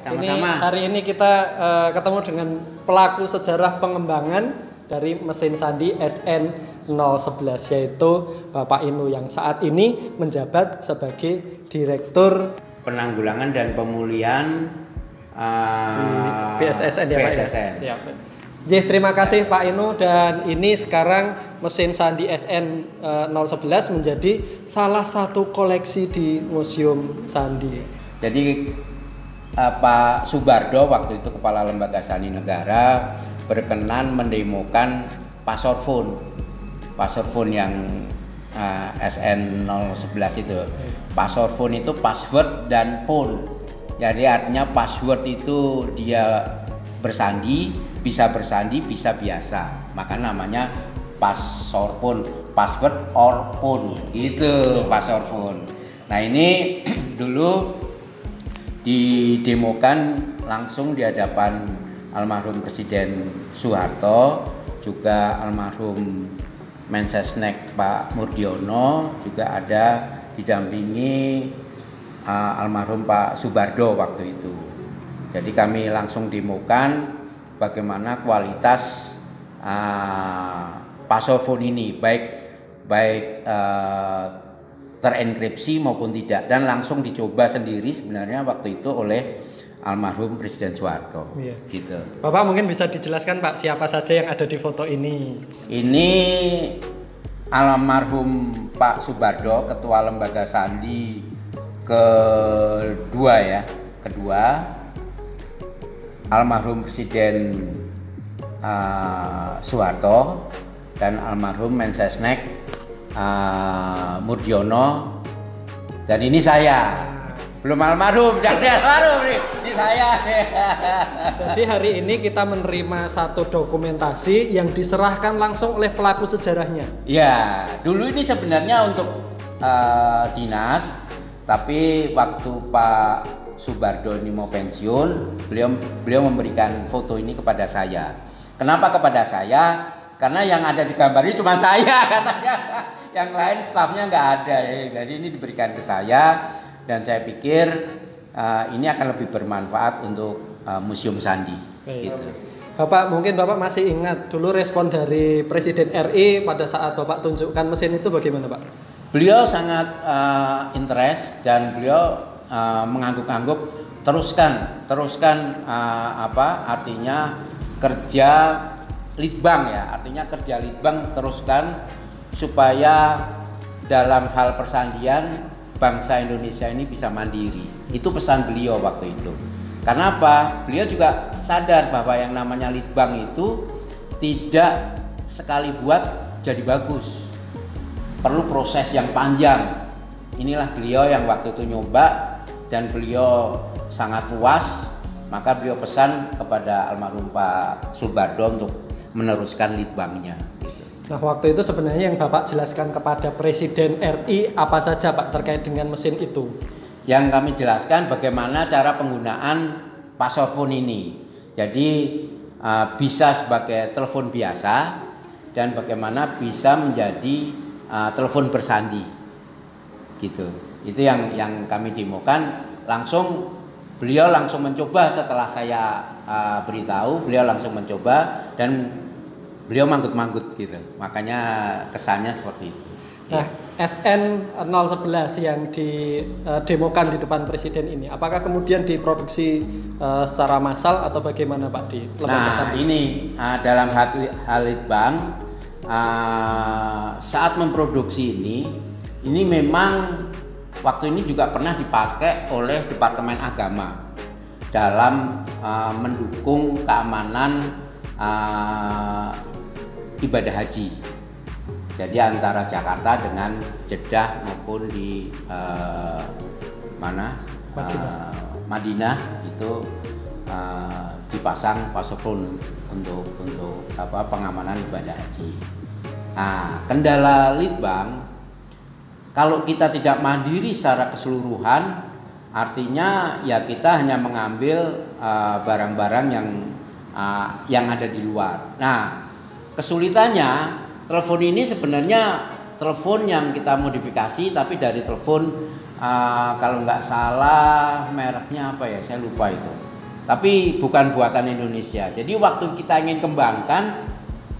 Sama-sama. Hari ini kita ketemu dengan pelaku sejarah pengembangan dari mesin sandi SN011, yaitu Bapak Inu yang saat ini menjabat sebagai Direktur Penanggulangan dan Pemulihan di BSSN ya Pak ya? Siap. Terima kasih Pak Inu, dan ini sekarang mesin sandi SN011 menjadi salah satu koleksi di Museum Sandi. Jadi Pak Subardo waktu itu Kepala Lembaga Sandi Negara berkenan mendemokan Passorphone yang SN011 itu. Passorphone itu password dan phone. Jadi artinya password itu dia bersandi, bisa biasa. Maka namanya Passorphone, password or phone. Itu Passorphone. Nah, ini dulu didemokan langsung di hadapan almarhum Presiden Soeharto, juga almarhum Mensesnek Pak Murdiono, juga ada didampingi almarhum Pak Subardo waktu itu. Jadi kami langsung demokan bagaimana kualitas Passorphone ini, baik terenkripsi maupun tidak, dan langsung dicoba sendiri sebenarnya waktu itu oleh almarhum Presiden Soeharto. Iya. Gitu. Bapak mungkin bisa dijelaskan Pak, siapa saja yang ada di foto ini? Ini almarhum Pak Subardo, Ketua Lembaga Sandi kedua, almarhum Presiden Soeharto, dan almarhum Mensesnek Murdiono, dan ini saya. Belum almarhum, jangan almarhum nih. Ini saya. Jadi hari ini kita menerima satu dokumentasi yang diserahkan langsung oleh pelaku sejarahnya. Ya, dulu ini sebenarnya untuk dinas, tapi waktu Pak Subardo ini mau pensiun, beliau memberikan foto ini kepada saya. Kenapa kepada saya? Karena yang ada di gambar ini cuma saya, katanya. Yang lain stafnya nggak ada. Jadi ini diberikan ke saya, dan saya pikir ini akan lebih bermanfaat untuk Museum Sandi. Gitu. Bapak, mungkin Bapak masih ingat dulu respon dari Presiden RI pada saat Bapak tunjukkan mesin itu bagaimana Pak? Beliau sangat interest, dan beliau mengangguk-angguk, teruskan artinya kerja litbang ya, artinya kerja litbang teruskan supaya dalam hal persandian bangsa Indonesia ini bisa mandiri. Itu pesan beliau waktu itu. Karena apa? Beliau juga sadar bahwa yang namanya litbang itu tidak sekali buat jadi bagus, perlu proses yang panjang. Inilah beliau yang waktu itu nyoba, dan beliau sangat puas. Maka beliau pesan kepada almarhum Pak Subardo untuk meneruskan litbangnya. Nah, waktu itu sebenarnya yang Bapak jelaskan kepada Presiden RI apa saja Pak terkait dengan mesin itu? Yang kami jelaskan bagaimana cara penggunaan Passorphone ini. Jadi bisa sebagai telepon biasa, dan bagaimana bisa menjadi telepon bersandi. Gitu. Itu yang kami demokan. Beliau langsung mencoba setelah saya beritahu, beliau langsung mencoba, dan beliau manggut-manggut gitu. Makanya kesannya seperti itu. Nah, SN011 yang didemokan di depan Presiden ini, apakah kemudian diproduksi secara massal atau bagaimana Pak di lembaga Sandi? Ini dalam hal litbang saat memproduksi ini memang waktu ini juga pernah dipakai oleh Departemen Agama dalam mendukung keamanan ibadah haji. Jadi antara Jakarta dengan Jeddah maupun di Madinah itu dipasang Passorphone untuk pengamanan ibadah haji. Nah, kendala litbang, kalau kita tidak mandiri secara keseluruhan, artinya ya kita hanya mengambil barang-barang yang ada di luar. Nah, kesulitannya telepon ini sebenarnya telepon yang kita modifikasi, tapi dari telepon kalau nggak salah mereknya apa ya, saya lupa itu. tapi bukan buatan Indonesia. Jadi waktu kita ingin kembangkan,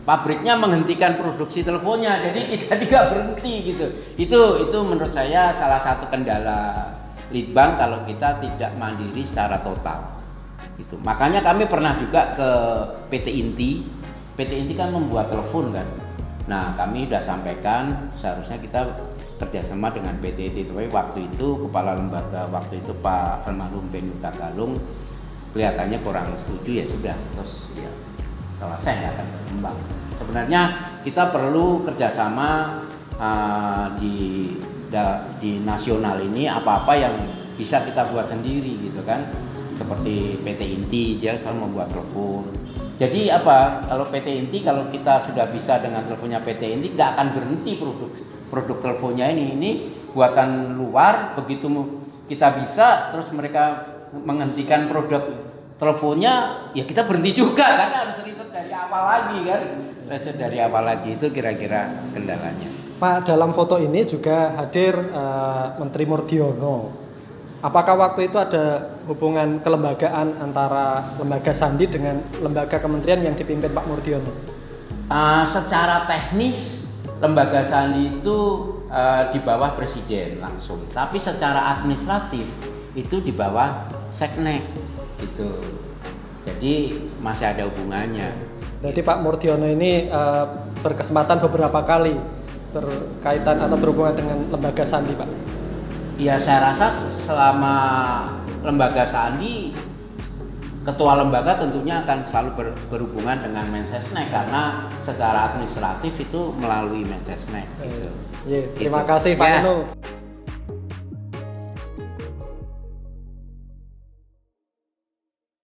pabriknya menghentikan produksi teleponnya, jadi kita juga berhenti gitu. Itu menurut saya salah satu kendala Leadbank kalau kita tidak mandiri secara total. Gitu. Makanya kami pernah juga ke PT Inti. PT Inti kan membuat telepon kan. Nah kami sudah sampaikan seharusnya kita kerjasama dengan PT Inti. Tapi waktu itu kepala lembaga waktu itu Pak Almarhum Ben Tagalung kelihatannya kurang setuju, ya sudah, terus ya selesai, nggak akan berkembang. Sebenarnya kita perlu kerjasama di nasional ini, apa-apa yang bisa kita buat sendiri gitu kan, seperti PT Inti dia selalu membuat telepon. Jadi apa, kalau PT Inti, kalau kita sudah bisa dengan teleponnya PT Inti, nggak akan berhenti produk teleponnya ini buatan luar. Begitu kita bisa, terus mereka menghentikan produk teleponnya, ya kita berhenti juga, karena harus riset dari awal lagi kan. Riset dari awal lagi, itu kira-kira kendalanya. Pak, dalam foto ini juga hadir Menteri Murdiono. Apakah waktu itu ada hubungan kelembagaan antara lembaga Sandi dengan lembaga kementerian yang dipimpin Pak Murdiono? Secara teknis lembaga Sandi itu di bawah Presiden langsung, tapi secara administratif itu di bawah Seknek gitu. Jadi masih ada hubungannya. Jadi Pak Murdiono ini berkesempatan beberapa kali berkaitan atau berhubungan dengan lembaga Sandi, Pak? Ya saya rasa selama lembaga Sandi, ketua lembaga tentunya akan selalu berhubungan dengan Mensesnek, karena secara administratif itu melalui Mensesnek. Terima kasih Pak Inu.